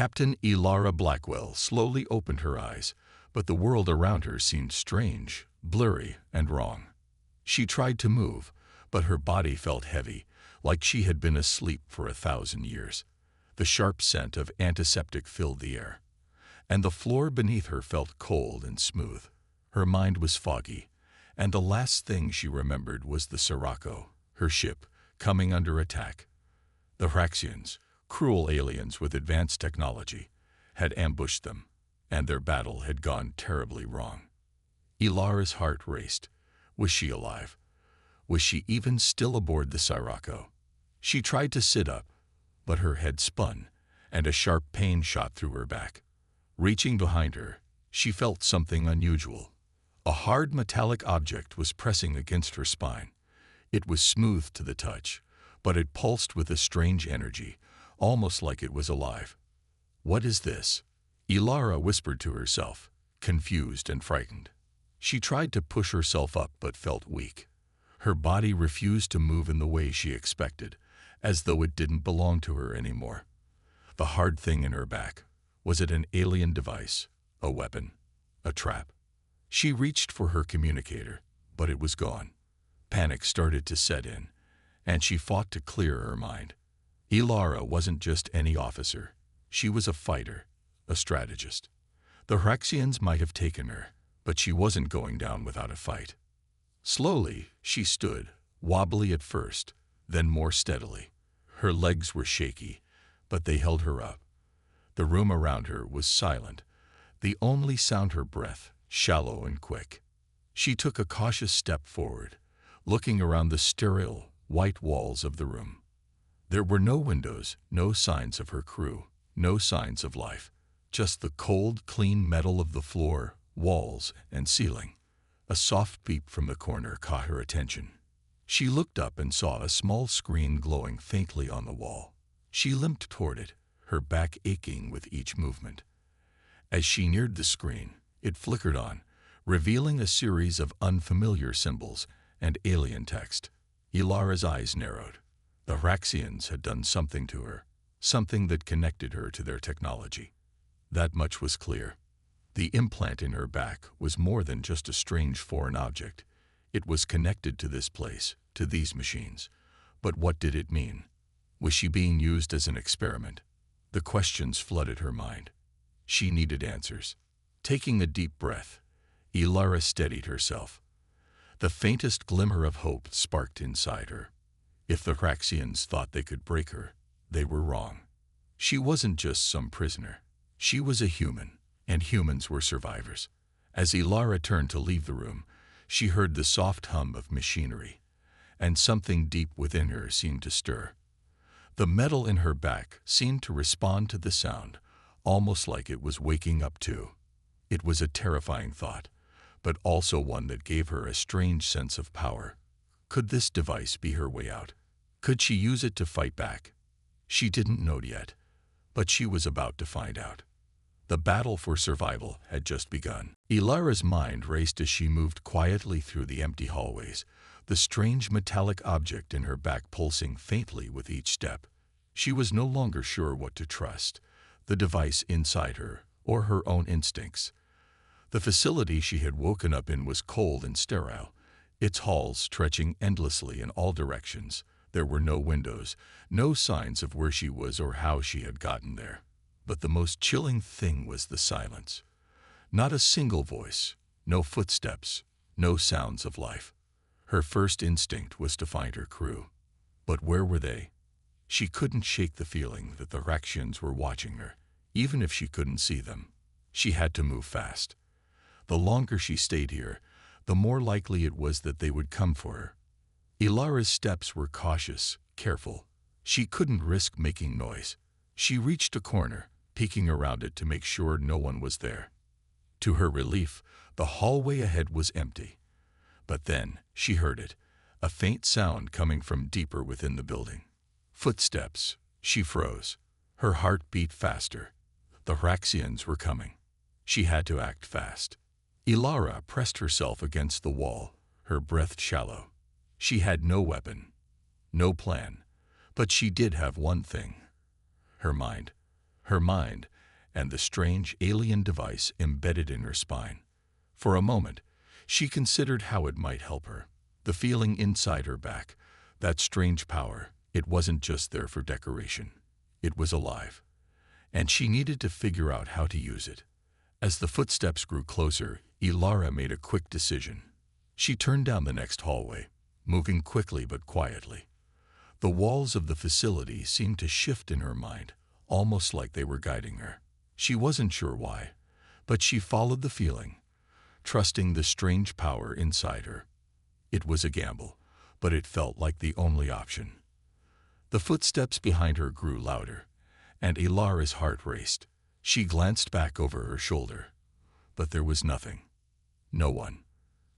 Captain Elara Blackwell slowly opened her eyes, but the world around her seemed strange, blurry, and wrong. She tried to move, but her body felt heavy, like she had been asleep for 1,000 years. The sharp scent of antiseptic filled the air, and the floor beneath her felt cold and smooth. Her mind was foggy, and the last thing she remembered was the Sirocco, her ship, coming under attack. The Hraxians, cruel aliens with advanced technology, had ambushed them, and their battle had gone terribly wrong. Ilara's heart raced. Was she alive? Was she even still aboard the Sirocco? She tried to sit up, but her head spun, and a sharp pain shot through her back. Reaching behind her, she felt something unusual. A hard metallic object was pressing against her spine. It was smooth to the touch, but it pulsed with a strange energy, almost like it was alive. "What is this?" Ilara whispered to herself, confused and frightened. She tried to push herself up but felt weak. Her body refused to move in the way she expected, as though it didn't belong to her anymore. The hard thing in her back, was it an alien device, a weapon, a trap? She reached for her communicator, but it was gone. Panic started to set in, and she fought to clear her mind. Ilara wasn't just any officer. She was a fighter, a strategist. The Hraxians might have taken her, but she wasn't going down without a fight. Slowly, she stood, wobbly at first, then more steadily. Her legs were shaky, but they held her up. The room around her was silent, the only sound her breath, shallow and quick. She took a cautious step forward, looking around the sterile, white walls of the room. There were no windows, no signs of her crew, no signs of life, just the cold, clean metal of the floor, walls, and ceiling. A soft beep from the corner caught her attention. She looked up and saw a small screen glowing faintly on the wall. She limped toward it, her back aching with each movement. As she neared the screen, it flickered on, revealing a series of unfamiliar symbols and alien text. Ilara's eyes narrowed. The Hraxians had done something to her, something that connected her to their technology. That much was clear. The implant in her back was more than just a strange foreign object. It was connected to this place, to these machines. But what did it mean? Was she being used as an experiment? The questions flooded her mind. She needed answers. Taking a deep breath, Ilara steadied herself. The faintest glimmer of hope sparked inside her. If the Hraxians thought they could break her, they were wrong. She wasn't just some prisoner. She was a human, and humans were survivors. As Ilara turned to leave the room, she heard the soft hum of machinery, and something deep within her seemed to stir. The metal in her back seemed to respond to the sound, almost like it was waking up too. It was a terrifying thought, but also one that gave her a strange sense of power. Could this device be her way out? Could she use it to fight back? She didn't know yet, but she was about to find out. The battle for survival had just begun. Ilara's mind raced as she moved quietly through the empty hallways, the strange metallic object in her back pulsing faintly with each step. She was no longer sure what to trust, the device inside her or her own instincts. The facility she had woken up in was cold and sterile, its halls stretching endlessly in all directions. There were no windows, no signs of where she was or how she had gotten there. But the most chilling thing was the silence. Not a single voice, no footsteps, no sounds of life. Her first instinct was to find her crew. But where were they? She couldn't shake the feeling that the Hraxians were watching her, even if she couldn't see them. She had to move fast. The longer she stayed here, the more likely it was that they would come for her. Ilara's steps were cautious, careful. She couldn't risk making noise. She reached a corner, peeking around it to make sure no one was there. To her relief, the hallway ahead was empty. But then she heard it, a faint sound coming from deeper within the building. Footsteps. She froze. Her heart beat faster. The Hraxians were coming. She had to act fast. Ilara pressed herself against the wall, her breath shallow. She had no weapon, no plan, but she did have one thing. Her mind. her mind, and the strange alien device embedded in her spine. For a moment, she considered how it might help her. The feeling inside her back, that strange power, it wasn't just there for decoration. It was alive, and she needed to figure out how to use it. As the footsteps grew closer, Ilara made a quick decision. She turned down the next hallway, moving quickly but quietly. The walls of the facility seemed to shift in her mind, almost like they were guiding her. She wasn't sure why, but she followed the feeling, trusting the strange power inside her. It was a gamble, but it felt like the only option. The footsteps behind her grew louder, and Ilara's heart raced. She glanced back over her shoulder, but there was nothing. No one.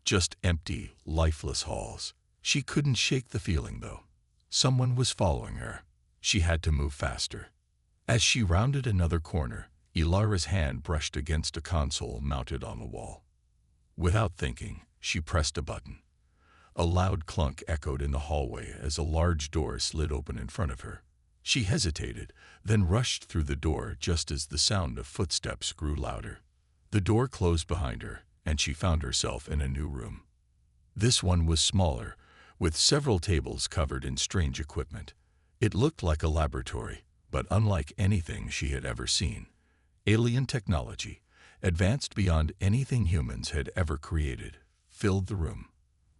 Just empty, lifeless halls. She couldn't shake the feeling, though. Someone was following her. She had to move faster. As she rounded another corner, Ilara's hand brushed against a console mounted on the wall. Without thinking, she pressed a button. A loud clunk echoed in the hallway as a large door slid open in front of her. She hesitated, then rushed through the door just as the sound of footsteps grew louder. The door closed behind her, and she found herself in a new room. This one was smaller, with several tables covered in strange equipment. It looked like a laboratory, but unlike anything she had ever seen. Alien technology, advanced beyond anything humans had ever created, filled the room.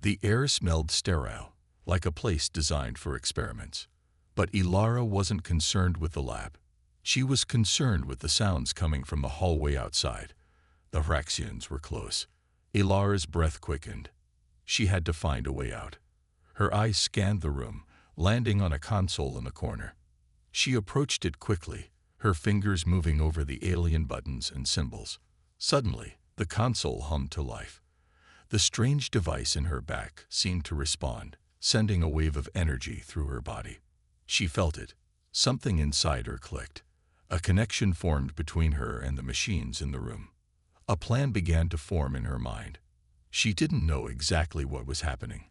The air smelled sterile, like a place designed for experiments. But Ilara wasn't concerned with the lab. She was concerned with the sounds coming from the hallway outside. The Hraxians were close. Ilara's breath quickened. She had to find a way out. Her eyes scanned the room, landing on a console in the corner. She approached it quickly, her fingers moving over the alien buttons and symbols. Suddenly, the console hummed to life. The strange device in her back seemed to respond, sending a wave of energy through her body. She felt it. Something inside her clicked. A connection formed between her and the machines in the room. A plan began to form in her mind. She didn't know exactly what was happening,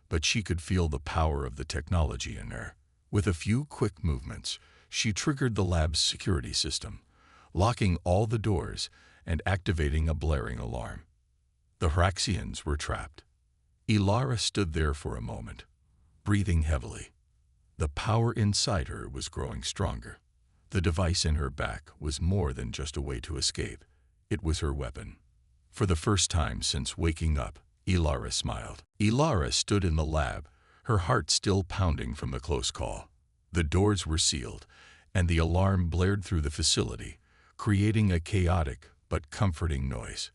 but she could feel the power of the technology in her. With a few quick movements, she triggered the lab's security system, locking all the doors and activating a blaring alarm. The Hraxians were trapped. Ilara stood there for a moment, breathing heavily. The power inside her was growing stronger. The device in her back was more than just a way to escape. It was her weapon. For the first time since waking up, Ilara smiled. Ilara stood in the lab, her heart still pounding from the close call. The doors were sealed, and the alarm blared through the facility, creating a chaotic but comforting noise.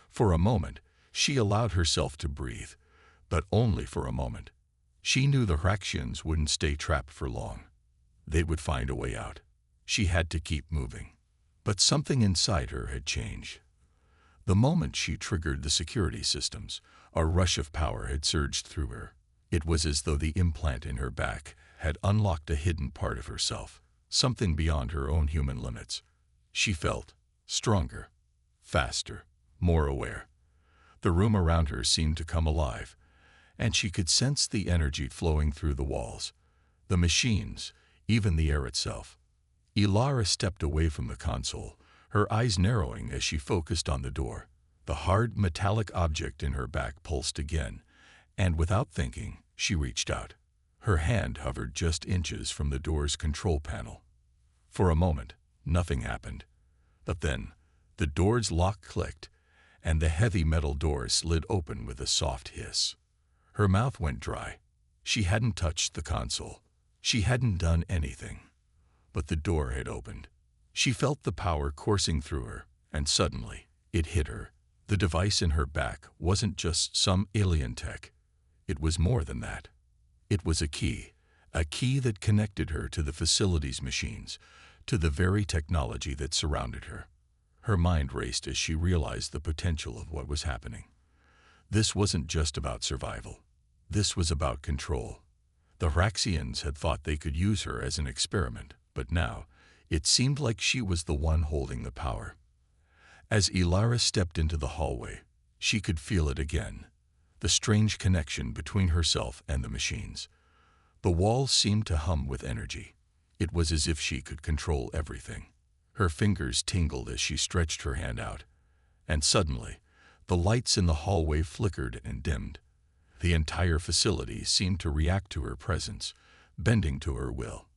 For a moment, she allowed herself to breathe, but only for a moment. She knew the Hraxians wouldn't stay trapped for long. They would find a way out. She had to keep moving. But something inside her had changed. The moment she triggered the security systems, a rush of power had surged through her. It was as though the implant in her back had unlocked a hidden part of herself, something beyond her own human limits. She felt stronger, faster, more aware. The room around her seemed to come alive, and she could sense the energy flowing through the walls, the machines, even the air itself. Ilara stepped away from the console, her eyes narrowing as she focused on the door. The hard, metallic object in her back pulsed again, and without thinking, she reached out. Her hand hovered just inches from the door's control panel. For a moment, nothing happened. But then, the door's lock clicked, and the heavy metal door slid open with a soft hiss. Her mouth went dry. She hadn't touched the console. She hadn't done anything. But the door had opened. She felt the power coursing through her, and suddenly, it hit her. The device in her back wasn't just some alien tech. It was more than that. It was a key that connected her to the facility's machines, to the very technology that surrounded her. Her mind raced as she realized the potential of what was happening. This wasn't just about survival. This was about control. The Hraxians had thought they could use her as an experiment, but now, it seemed like she was the one holding the power. As Ilara stepped into the hallway, she could feel it again, the strange connection between herself and the machines. The walls seemed to hum with energy. It was as if she could control everything. Her fingers tingled as she stretched her hand out. And suddenly, the lights in the hallway flickered and dimmed. The entire facility seemed to react to her presence, bending to her will.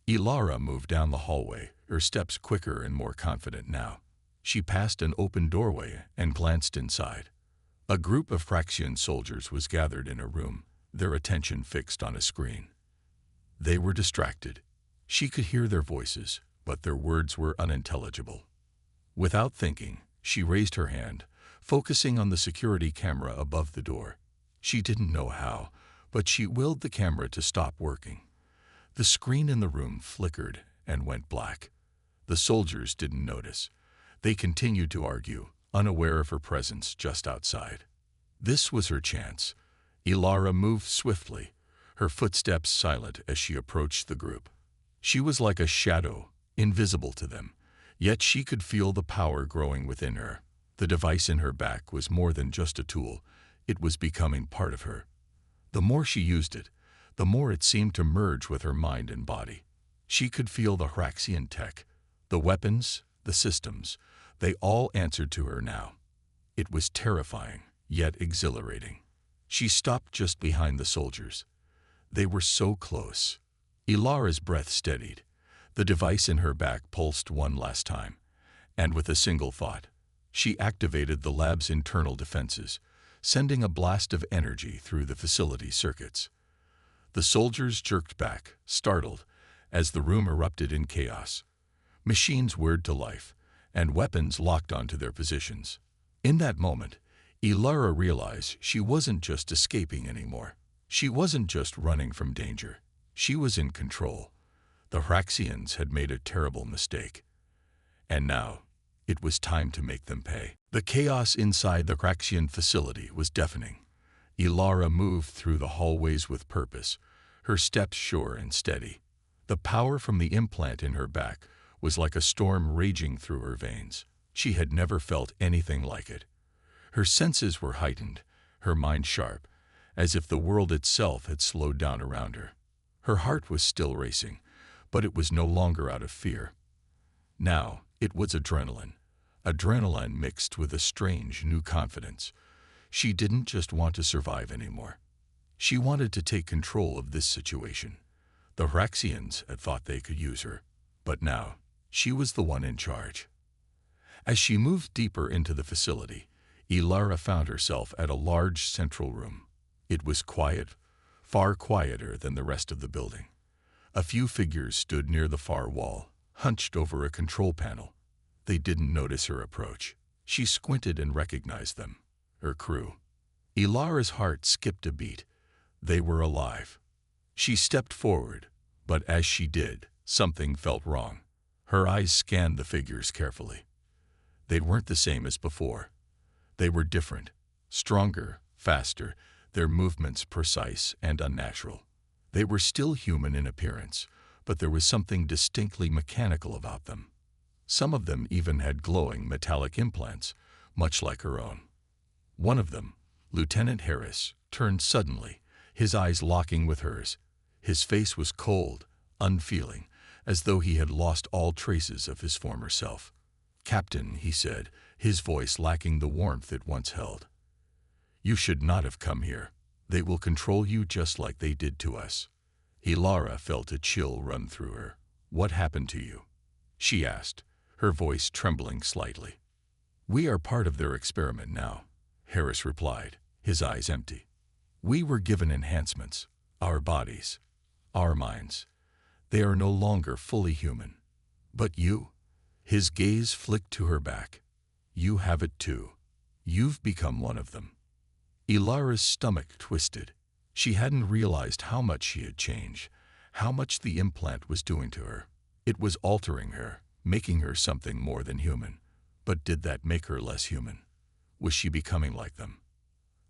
Ilara moved down the hallway, her steps quicker and more confident now. She passed an open doorway and glanced inside. A group of Praxian soldiers was gathered in a room, their attention fixed on a screen. They were distracted. She could hear their voices, but their words were unintelligible. Without thinking, she raised her hand, focusing on the security camera above the door. She didn't know how, but she willed the camera to stop working. The screen in the room flickered and went black. The soldiers didn't notice. They continued to argue, unaware of her presence just outside. This was her chance. Ilara moved swiftly, her footsteps silent as she approached the group. She was like a shadow, invisible to them, yet she could feel the power growing within her. The device in her back was more than just a tool. It was becoming part of her. The more she used it, the more it seemed to merge with her mind and body. She could feel the Hraxian tech, the weapons, the systems. They all answered to her now. It was terrifying, yet exhilarating. She stopped just behind the soldiers. They were so close. Ilara's breath steadied. The device in her back pulsed one last time, and with a single thought, she activated the lab's internal defenses, sending a blast of energy through the facility circuits. The soldiers jerked back, startled, as the room erupted in chaos. Machines whirred to life, and weapons locked onto their positions. In that moment, Ilara realized she wasn't just escaping anymore. She wasn't just running from danger. She was in control. The Hraxians had made a terrible mistake. And now, it was time to make them pay. The chaos inside the Hraxian facility was deafening. Ilara moved through the hallways with purpose, her steps sure and steady. The power from the implant in her back was like a storm raging through her veins. She had never felt anything like it. Her senses were heightened, her mind sharp, as if the world itself had slowed down around her. Her heart was still racing, but it was no longer out of fear. Now, it was adrenaline. Adrenaline mixed with a strange new confidence. She didn't just want to survive anymore. She wanted to take control of this situation. The Hraxians had thought they could use her, but now, she was the one in charge. As she moved deeper into the facility, Ilara found herself at a large central room. It was quiet, far quieter than the rest of the building. A few figures stood near the far wall, hunched over a control panel. They didn't notice her approach. She squinted and recognized them, her crew. Ilara's heart skipped a beat. They were alive. She stepped forward, but as she did, something felt wrong. Her eyes scanned the figures carefully. They weren't the same as before. They were different, stronger, faster, their movements precise and unnatural. They were still human in appearance, but there was something distinctly mechanical about them. Some of them even had glowing metallic implants, much like her own. One of them, Lieutenant Harris, turned suddenly, his eyes locking with hers. His face was cold, unfeeling, as though he had lost all traces of his former self. "Captain," he said, his voice lacking the warmth it once held. "You should not have come here. They will control you just like they did to us." Ilara felt a chill run through her. "What happened to you?" she asked, her voice trembling slightly. "We are part of their experiment now," Harris replied, his eyes empty. "We were given enhancements, our bodies, our minds. They are no longer fully human. But you?" His gaze flicked to her back. "You have it too. You've become one of them." Ilara's stomach twisted. She hadn't realized how much she had changed, how much the implant was doing to her. It was altering her, making her something more than human. But did that make her less human? Was she becoming like them?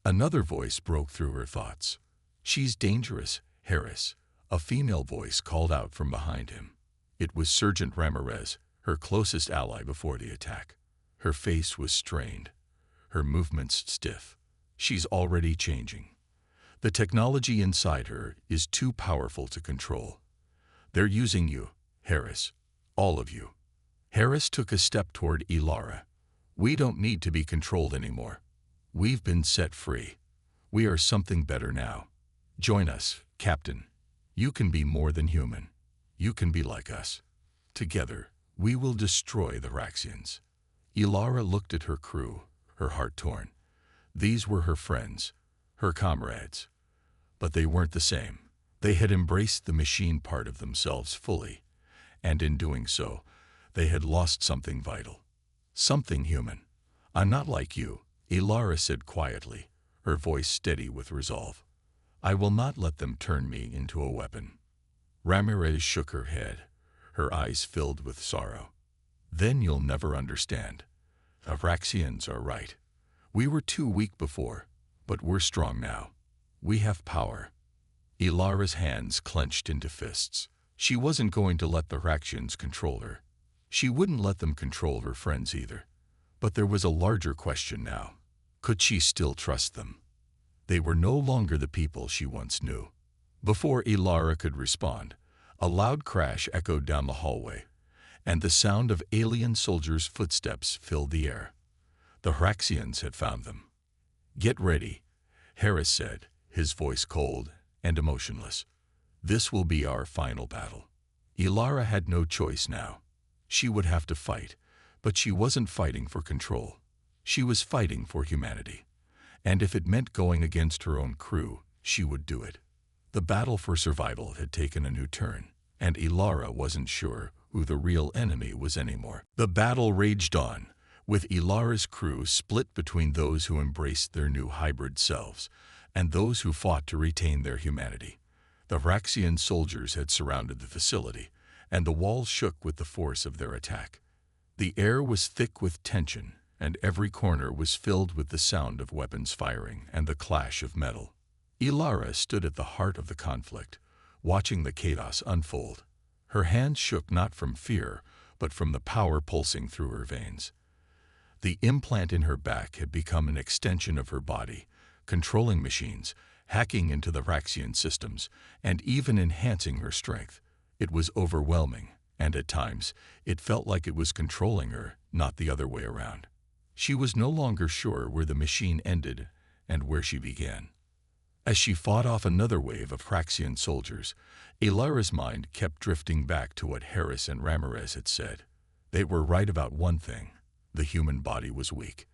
Another voice broke through her thoughts. "She's dangerous, Harris," a female voice called out from behind him. It was Sergeant Ramirez, her closest ally before the attack. Her face was strained, her movements stiff. "She's already changing. The technology inside her is too powerful to control. They're using you, Harris, all of you." Harris took a step toward Elara. We don't need to be controlled anymore. We've been set free. We are something better now. Join us, Captain. You can be more than human. You can be like us. Together, we will destroy the Raxians. Elara looked at her crew, her heart torn. These were her friends, her comrades. But they weren't the same. They had embraced the machine part of themselves fully, and in doing so, they had lost something vital. Something human. I'm not like you, Elara said quietly, her voice steady with resolve. I will not let them turn me into a weapon. Ramirez shook her head, her eyes filled with sorrow. Then you'll never understand. The Raxians are right. We were too weak before, but we're strong now. We have power. Elara's hands clenched into fists. She wasn't going to let the Raxians control her. She wouldn't let them control her friends either. But there was a larger question now. Could she still trust them? They were no longer the people she once knew. Before Elara could respond, a loud crash echoed down the hallway, and the sound of alien soldiers' footsteps filled the air. The Raxians had found them. Get ready, Harris said, his voice cold and emotionless. This will be our final battle. Elara had no choice now. She would have to fight, but she wasn't fighting for control. She was fighting for humanity. And if it meant going against her own crew, she would do it. The battle for survival had taken a new turn, and Elara wasn't sure who the real enemy was anymore. The battle raged on, with Elara's crew split between those who embraced their new hybrid selves and those who fought to retain their humanity. The Raxian soldiers had surrounded the facility, and the walls shook with the force of their attack. The air was thick with tension, and every corner was filled with the sound of weapons firing and the clash of metal. Elara stood at the heart of the conflict, watching the chaos unfold. Her hands shook not from fear, but from the power pulsing through her veins. The implant in her back had become an extension of her body, controlling machines, hacking into the Raxian systems, and even enhancing her strength. It was overwhelming, and at times, it felt like it was controlling her, not the other way around. She was no longer sure where the machine ended and where she began. As she fought off another wave of Raxian soldiers, Elara's mind kept drifting back to what Harris and Ramirez had said. They were right about one thing. The human body was weak.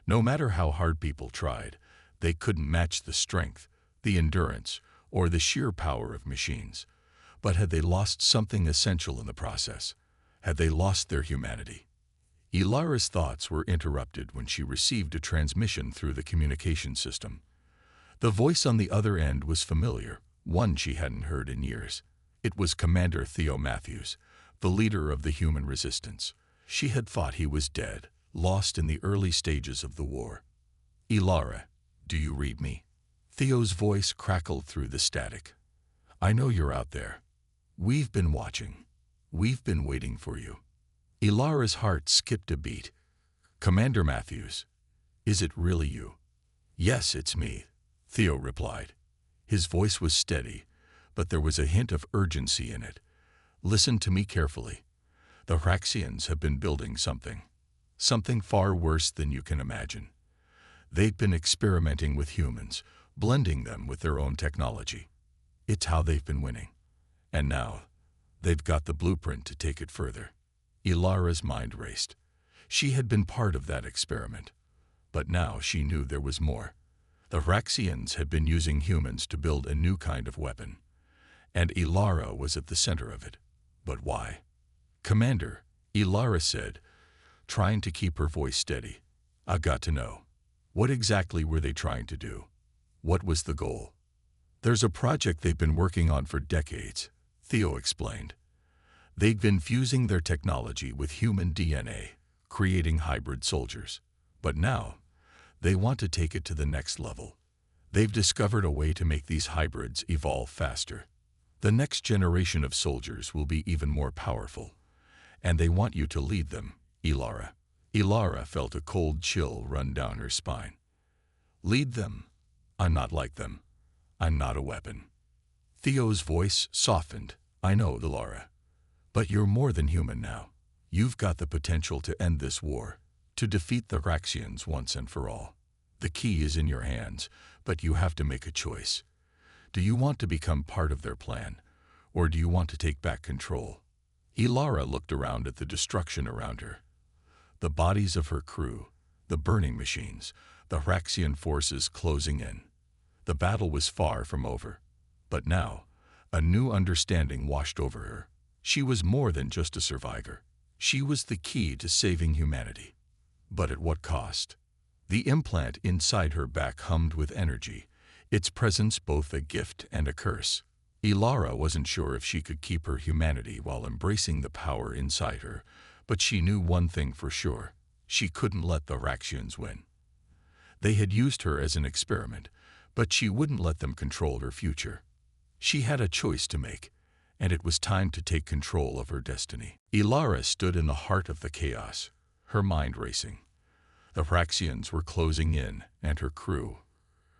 No matter how hard people tried, they couldn't match the strength, the endurance, or the sheer power of machines. But had they lost something essential in the process? Had they lost their humanity? Elara's thoughts were interrupted when she received a transmission through the communication system. The voice on the other end was familiar, one she hadn't heard in years. It was Commander Theo Matthews, the leader of the human resistance. She had thought he was dead, lost in the early stages of the war. Elara, do you read me? Theo's voice crackled through the static. I know you're out there. We've been watching. We've been waiting for you. Elara's heart skipped a beat. Commander Matthews, is it really you? Yes, it's me, Theo replied. His voice was steady, but there was a hint of urgency in it. Listen to me carefully. The Raxians have been building something far worse than you can imagine. They've been experimenting with humans, blending them with their own technology. It's how they've been winning. And now, they've got the blueprint to take it further. Elara's mind raced. She had been part of that experiment, but now she knew there was more. The Raxians had been using humans to build a new kind of weapon, and Elara was at the center of it. But why? Commander, Elara said, trying to keep her voice steady. I've got to know. What exactly were they trying to do? What was the goal? There's a project they've been working on for decades, Theo explained. They've been fusing their technology with human DNA, creating hybrid soldiers. But now, they want to take it to the next level. They've discovered a way to make these hybrids evolve faster. The next generation of soldiers will be even more powerful, and they want you to lead them, Elara. Elara felt a cold chill run down her spine. Lead them? I'm not like them. I'm not a weapon. Theo's voice softened. I know, Elara. But you're more than human now. You've got the potential to end this war, to defeat the Raxians once and for all. The key is in your hands, but you have to make a choice. Do you want to become part of their plan, or do you want to take back control? Ilara looked around at the destruction around her. The bodies of her crew, the burning machines, the Raxian forces closing in. The battle was far from over. But now, a new understanding washed over her. She was more than just a survivor. She was the key to saving humanity. But at what cost? The implant inside her back hummed with energy, its presence both a gift and a curse. Ilara wasn't sure if she could keep her humanity while embracing the power inside her, but she knew one thing for sure. She couldn't let the Raxians win. They had used her as an experiment, but she wouldn't let them control her future. She had a choice to make, and it was time to take control of her destiny. Ilara stood in the heart of the chaos, her mind racing. The Raxians were closing in, and her crew,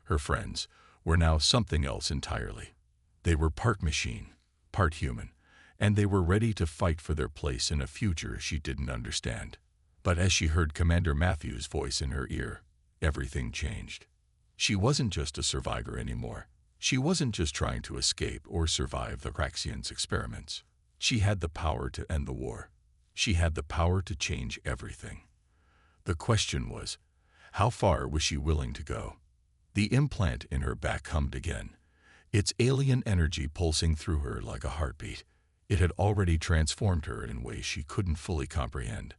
her friends, were now something else entirely. They were part machine, part human, and they were ready to fight for their place in a future she didn't understand. But as she heard Commander Matthews' voice in her ear, everything changed. She wasn't just a survivor anymore. She wasn't just trying to escape or survive the Raxians' experiments. She had the power to end the war. She had the power to change everything. The question was, how far was she willing to go? The implant in her back hummed again, its alien energy pulsing through her like a heartbeat. It had already transformed her in ways she couldn't fully comprehend.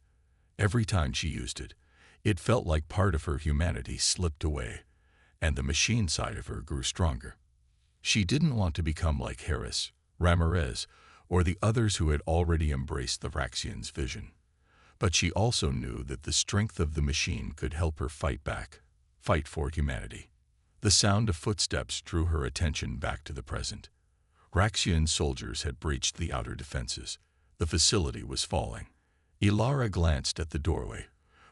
Every time she used it, it felt like part of her humanity slipped away, and the machine side of her grew stronger. She didn't want to become like Harris, Ramirez, or the others who had already embraced the Raxians' vision. But she also knew that the strength of the machine could help her fight back, fight for humanity. The sound of footsteps drew her attention back to the present. Raxian soldiers had breached the outer defenses. The facility was falling. Ilara glanced at the doorway,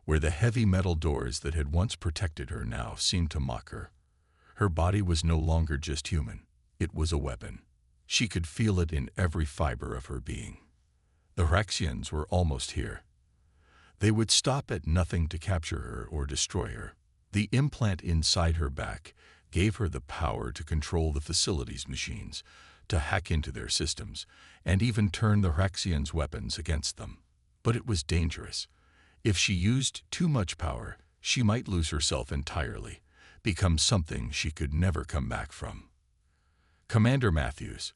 where the heavy metal doors that had once protected her now seemed to mock her. Her body was no longer just human. It was a weapon. She could feel it in every fiber of her being. The Raxians were almost here. They would stop at nothing to capture her or destroy her. The implant inside her back gave her the power to control the facility's machines, to hack into their systems, and even turn the Raxians' weapons against them. But it was dangerous. If she used too much power, she might lose herself entirely, become something she could never come back from. Commander Matthews,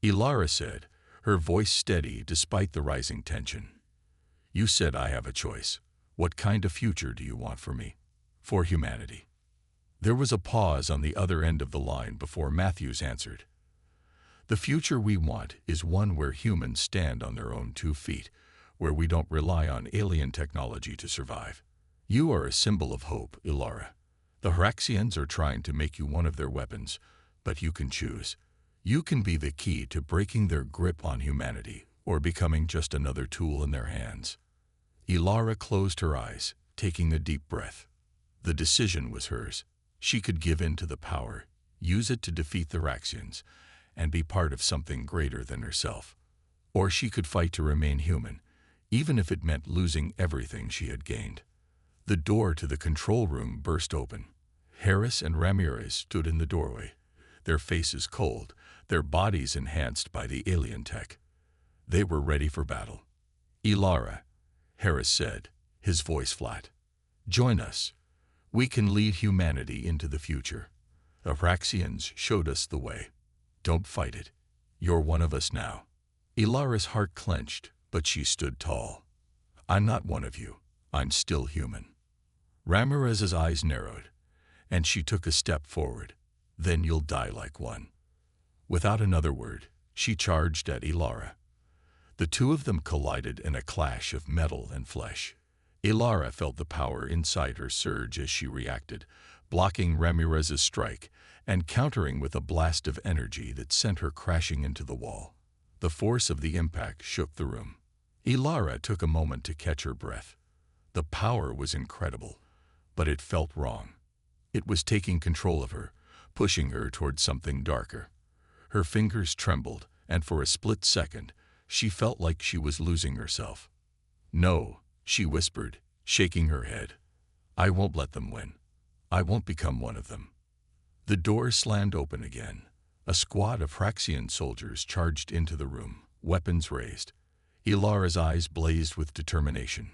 Ilara said, her voice steady despite the rising tension. You said I have a choice. What kind of future do you want for me? For humanity. There was a pause on the other end of the line before Matthews answered. The future we want is one where humans stand on their own 2 feet, where we don't rely on alien technology to survive. You are a symbol of hope, Ilara. The Raxians are trying to make you one of their weapons, but you can choose. You can be the key to breaking their grip on humanity, or becoming just another tool in their hands. Ilara closed her eyes, taking a deep breath. The decision was hers. She could give in to the power, use it to defeat the Raxians, and be part of something greater than herself. Or she could fight to remain human, even if it meant losing everything she had gained. The door to the control room burst open. Harris and Ramirez stood in the doorway, their faces cold, their bodies enhanced by the alien tech. They were ready for battle. Ilara, Harris said, his voice flat. Join us. We can lead humanity into the future. The Raxians showed us the way. Don't fight it. You're one of us now. Ilara's heart clenched, but she stood tall. I'm not one of you. I'm still human. Ramirez's eyes narrowed, and she took a step forward. Then you'll die like one. Without another word, she charged at Ilara. The two of them collided in a clash of metal and flesh. Ilara felt the power inside her surge as she reacted, blocking Ramirez's strike and countering with a blast of energy that sent her crashing into the wall. The force of the impact shook the room. Ilara took a moment to catch her breath. The power was incredible, but it felt wrong. It was taking control of her, pushing her toward something darker. Her fingers trembled, and for a split second, she felt like she was losing herself. "No," she whispered, shaking her head. "I won't let them win. I won't become one of them." The door slammed open again. A squad of Hraxian soldiers charged into the room, weapons raised. Ilara's eyes blazed with determination.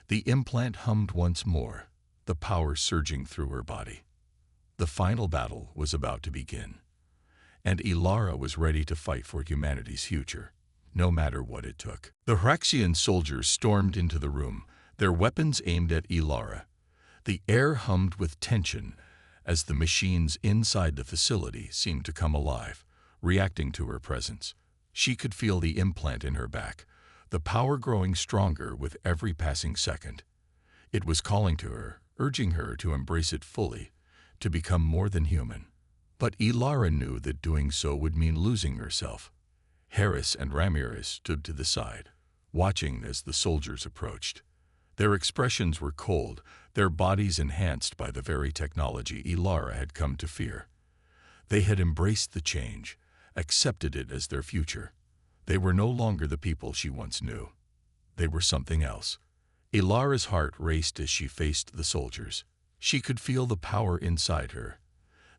The implant hummed once more, the power surging through her body. The final battle was about to begin, and Ilara was ready to fight for humanity's future, no matter what it took. The Hraxian soldiers stormed into the room, their weapons aimed at Ilara. The air hummed with tension as the machines inside the facility seemed to come alive, reacting to her presence. She could feel the implant in her back, the power growing stronger with every passing second. It was calling to her, urging her to embrace it fully, to become more than human. But Ilara knew that doing so would mean losing herself. Harris and Ramirez stood to the side, watching as the soldiers approached. Their expressions were cold, their bodies enhanced by the very technology Ilara had come to fear. They had embraced the change, accepted it as their future. They were no longer the people she once knew. They were something else. Ilara's heart raced as she faced the soldiers. She could feel the power inside her,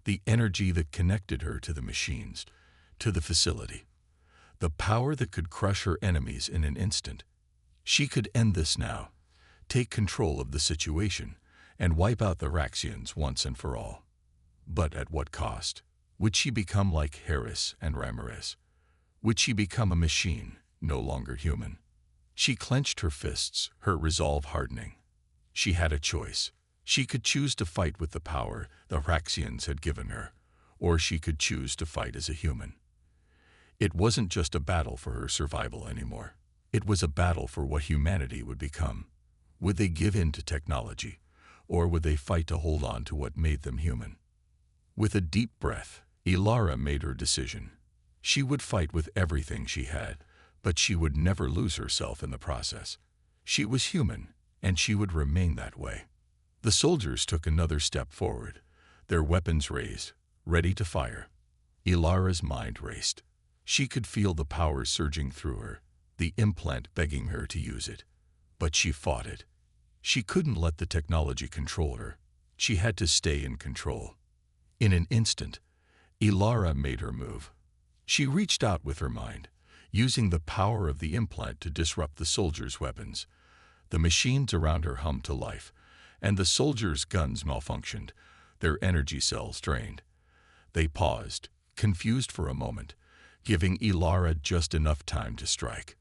the energy that connected her to the machines, to the facility. The power that could crush her enemies in an instant. She could end this now, take control of the situation, and wipe out the Hraxians once and for all. But at what cost? Would she become like Harris and Ramirez? Would she become a machine, no longer human? She clenched her fists, her resolve hardening. She had a choice. She could choose to fight with the power the Hraxians had given her, or she could choose to fight as a human. It wasn't just a battle for her survival anymore. It was a battle for what humanity would become. Would they give in to technology, or would they fight to hold on to what made them human? With a deep breath, Ilara made her decision. She would fight with everything she had, but she would never lose herself in the process. She was human, and she would remain that way. The soldiers took another step forward, their weapons raised, ready to fire. Ilara's mind raced. She could feel the power surging through her, the implant begging her to use it. But she fought it. She couldn't let the technology control her. She had to stay in control. In an instant, Ilara made her move. She reached out with her mind, using the power of the implant to disrupt the soldiers' weapons. The machines around her hummed to life, and the soldiers' guns malfunctioned, their energy cells drained. They paused, confused for a moment, giving Ilara just enough time to strike.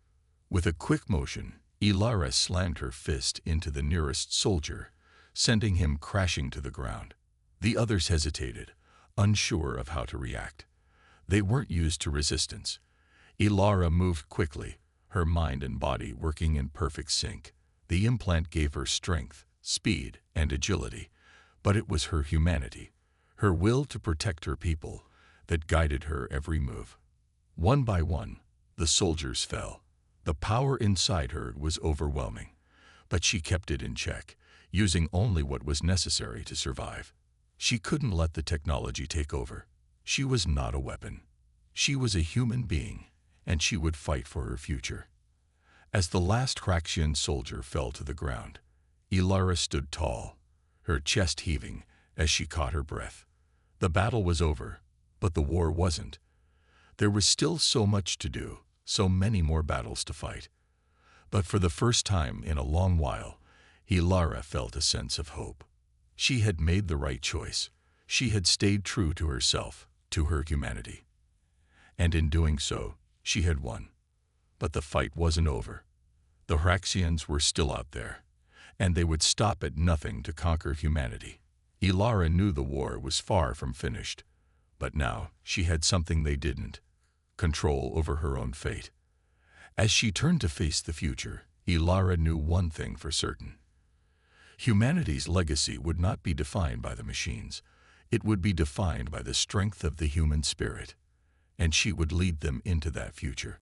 With a quick motion, Ilara slammed her fist into the nearest soldier, sending him crashing to the ground. The others hesitated, unsure of how to react. They weren't used to resistance. Ilara moved quickly, her mind and body working in perfect sync. The implant gave her strength, speed, and agility, but it was her humanity, her will to protect her people, that guided her every move. One by one, the soldiers fell. The power inside her was overwhelming, but she kept it in check, using only what was necessary to survive. She couldn't let the technology take over. She was not a weapon. She was a human being, and she would fight for her future. As the last Hraxian soldier fell to the ground, Ilara stood tall, her chest heaving as she caught her breath. The battle was over, but the war wasn't. There was still so much to do, so many more battles to fight. But for the first time in a long while, Ilara felt a sense of hope. She had made the right choice. She had stayed true to herself, to her humanity. And in doing so, she had won. But the fight wasn't over. The Hraxians were still out there, and they would stop at nothing to conquer humanity. Ilara knew the war was far from finished, but now she had something they didn't: control over her own fate. As she turned to face the future, Ilara knew one thing for certain. Humanity's legacy would not be defined by the machines. It would be defined by the strength of the human spirit, and she would lead them into that future.